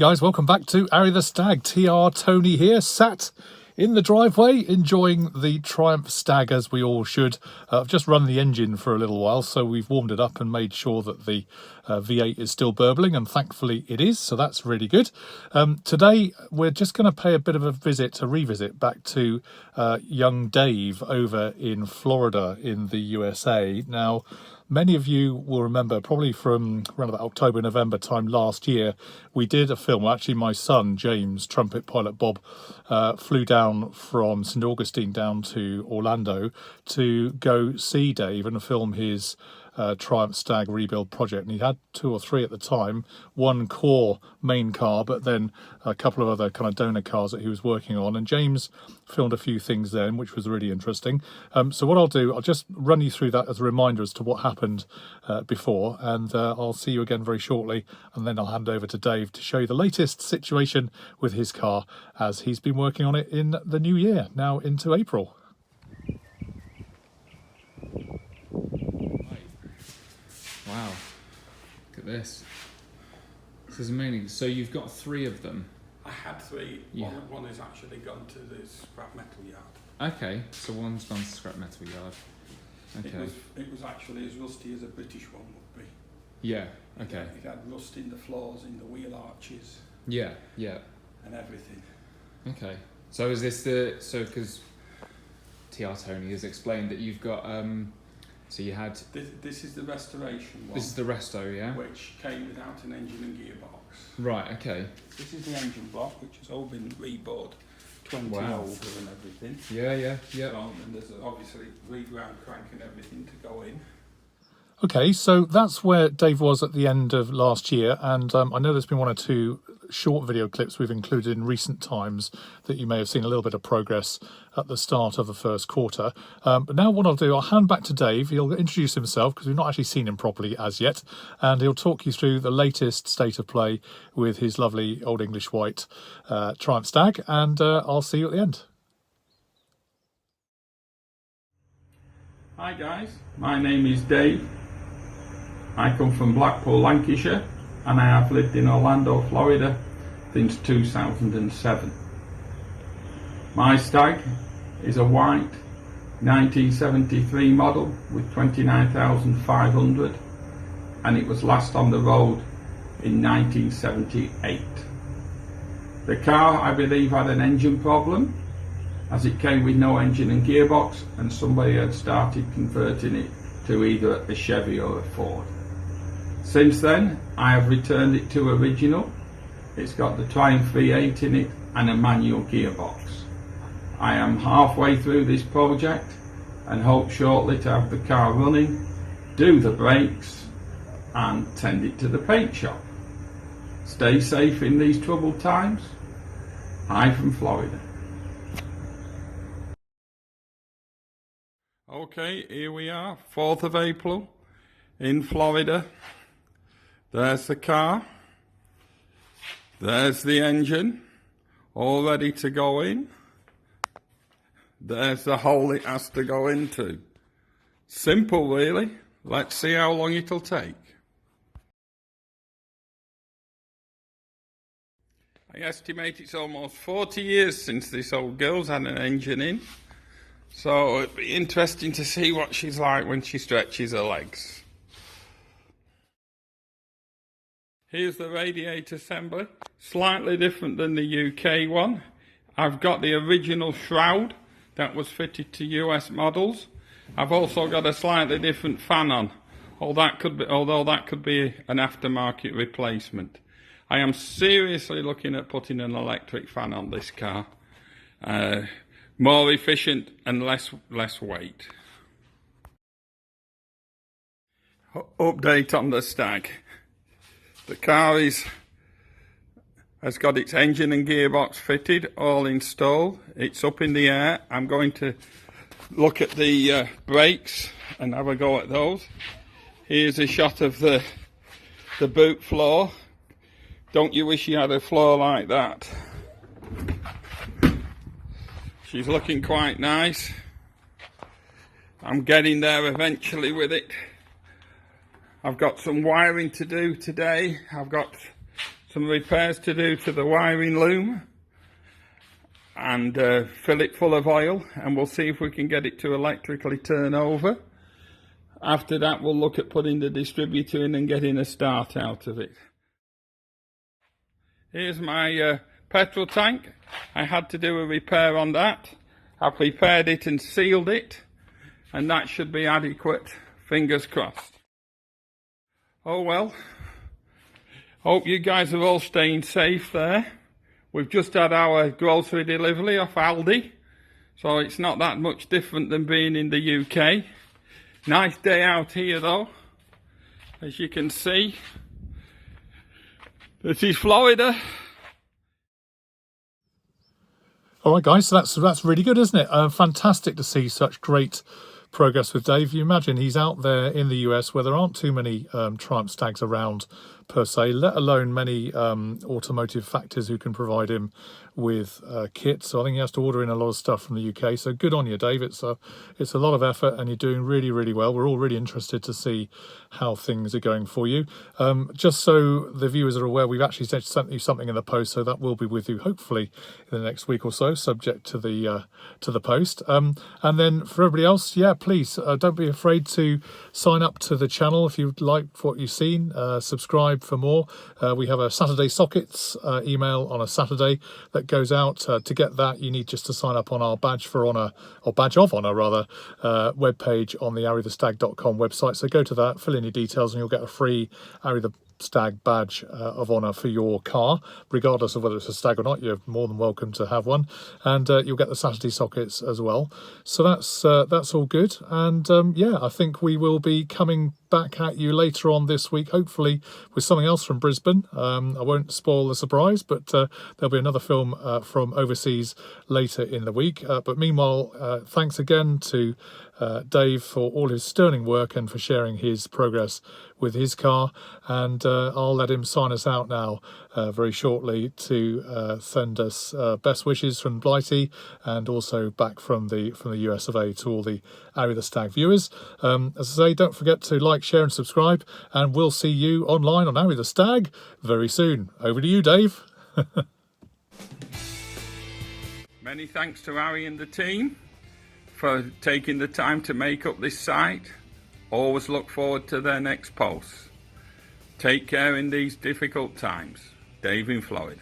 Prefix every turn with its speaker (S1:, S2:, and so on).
S1: Hey guys, welcome back to Arry The Stag. TR Tony here, sat in the driveway enjoying the Triumph Stag as we all should. I've just run the engine for a little while, so we've warmed it up and made sure that the V8 is still burbling, and thankfully it is, so that's really good. Today we're just going to pay a bit of a revisit back to young Dave over in Florida in the USA. Now, many of you will remember, probably from around about October, November time last year, we did a film. Well, actually, my son, James, trumpet pilot Bob, flew down from St. Augustine down to Orlando to go see Dave and film his Triumph Stag rebuild project. And he had 2 or 3 at the time, one core main car, but then a couple of other kind of donor cars that he was working on. And James filmed a few things then, which was really interesting. So what I'll do, I'll just run you through that as a reminder as to what happened before, and I'll see you again very shortly, and then I'll hand over to Dave to show you the latest situation with his car as he's been working on it in the new year, now into April.
S2: Wow, look at this. This is amazing. So you've got 3 of them.
S3: I had 3.
S2: Yeah.
S3: One has actually gone to the scrap metal yard.
S2: Okay, so one's gone to scrap metal yard. Okay.
S3: It was actually as rusty as a British one would be.
S2: Yeah, okay.
S3: It had rust in the floors, in the wheel arches.
S2: Yeah, yeah.
S3: And everything.
S2: Okay. So is this because TR Tony has explained that you've got, so you had...
S3: This is the restoration one.
S2: This is the resto, yeah?
S3: Which came without an engine and gearbox.
S2: Right, okay.
S3: This is the engine block, which has all been rebored, 20
S2: Wow.
S3: older and everything.
S2: Yeah, yeah, yeah.
S3: So, and there's obviously reground crank and everything to go in.
S1: Okay, so that's where Dave was at the end of last year, and I know there's been 1 or 2 short video clips we've included in recent times that you may have seen a little bit of progress at the start of the first quarter. But now what I'll do, I'll hand back to Dave. He'll introduce himself because we've not actually seen him properly as yet, and he'll talk you through the latest state of play with his lovely Old English White Triumph Stag, and I'll see you at the end.
S3: Hi guys, my name is Dave. I come from Blackpool, Lancashire, and I have lived in Orlando, Florida since 2007. My Stag is a white 1973 model with 29,500, and it was last on the road in 1978. The car, I believe, had an engine problem, as it came with no engine and gearbox, and somebody had started converting it to either a Chevy or a Ford. Since then, I have returned it to original. It's got the Triumph V8 in it and a manual gearbox. I am halfway through this project and hope shortly to have the car running, do the brakes and send it to the paint shop. Stay safe in these troubled times. Hi from Florida. Okay, here we are, 4th of April in Florida. There's the car, there's the engine, all ready to go in. There's the hole it has to go into. Simple really, let's see how long it'll take. I estimate it's almost 40 years since this old girl's had an engine in, so it'd be interesting to see what she's like when she stretches her legs. Here's the radiator assembly, slightly different than the UK one. I've got the original shroud that was fitted to US models. I've also got a slightly different fan on, although that could be an aftermarket replacement. I am seriously looking at putting an electric fan on this car. More efficient and less weight. Update on the Stag. The car has got its engine and gearbox fitted, all installed. It's up in the air. I'm going to look at the brakes and have a go at those. Here's a shot of the boot floor. Don't you wish you had a floor like that? She's looking quite nice. I'm getting there eventually with it. I've got some wiring to do today. I've got some repairs to do to the wiring loom and fill it full of oil, and we'll see if we can get it to electrically turn over. After that, we'll look at putting the distributor in and getting a start out of it. Here's my petrol tank. I had to do a repair on that. I've repaired it and sealed it, and that should be adequate, fingers crossed. Oh well, hope you guys are all staying safe there. We've just had our grocery delivery off Aldi, so it's not that much different than being in the UK. Nice day out here though, as you can see. This is Florida.
S1: All right, guys, so that's really good, isn't it? Fantastic to see such great progress with Dave. You imagine he's out there in the US where there aren't too many Triumph Stags around per se, let alone many automotive factories who can provide him with kits. So I think he has to order in a lot of stuff from the UK. So good on you, Dave. It's a lot of effort, and you're doing really, really well. We're all really interested to see how things are going for you. Just so the viewers are aware, we've actually sent you something in the post, so that will be with you hopefully in the next week or so, subject to the post. And then for everybody else, yeah, please don't be afraid to sign up to the channel if you like what you've seen. Subscribe for more. We have a Saturday Sockets email on a Saturday that goes out. To get that, you need just to sign up on our Badge for Honour, or Badge of Honour rather, webpage on the arrythestag.com website. So go to that, fill in your details, and you'll get a free Arry the Stag badge of honour for your car, regardless of whether it's a stag or not. You're more than welcome to have one, and you'll get the Saturday Sockets as well. So that's all good, and yeah, I think we will be coming back at you later on this week, hopefully with something else from Brisbane. I won't spoil the surprise, but there'll be another film from overseas later in the week. But meanwhile, thanks again to Dave for all his sterling work and for sharing his progress with his car, and I'll let him sign us out now very shortly to send us best wishes from Blighty, and also back from the US of A to all the Arry the Stag viewers. As I say, don't forget to like, share and subscribe, and we'll see you online on Arry the Stag very soon. Over to you, Dave.
S3: Many thanks to Arry and the team for taking the time to make up this site. Always look forward to their next posts. Take care in these difficult times. Dave in Florida.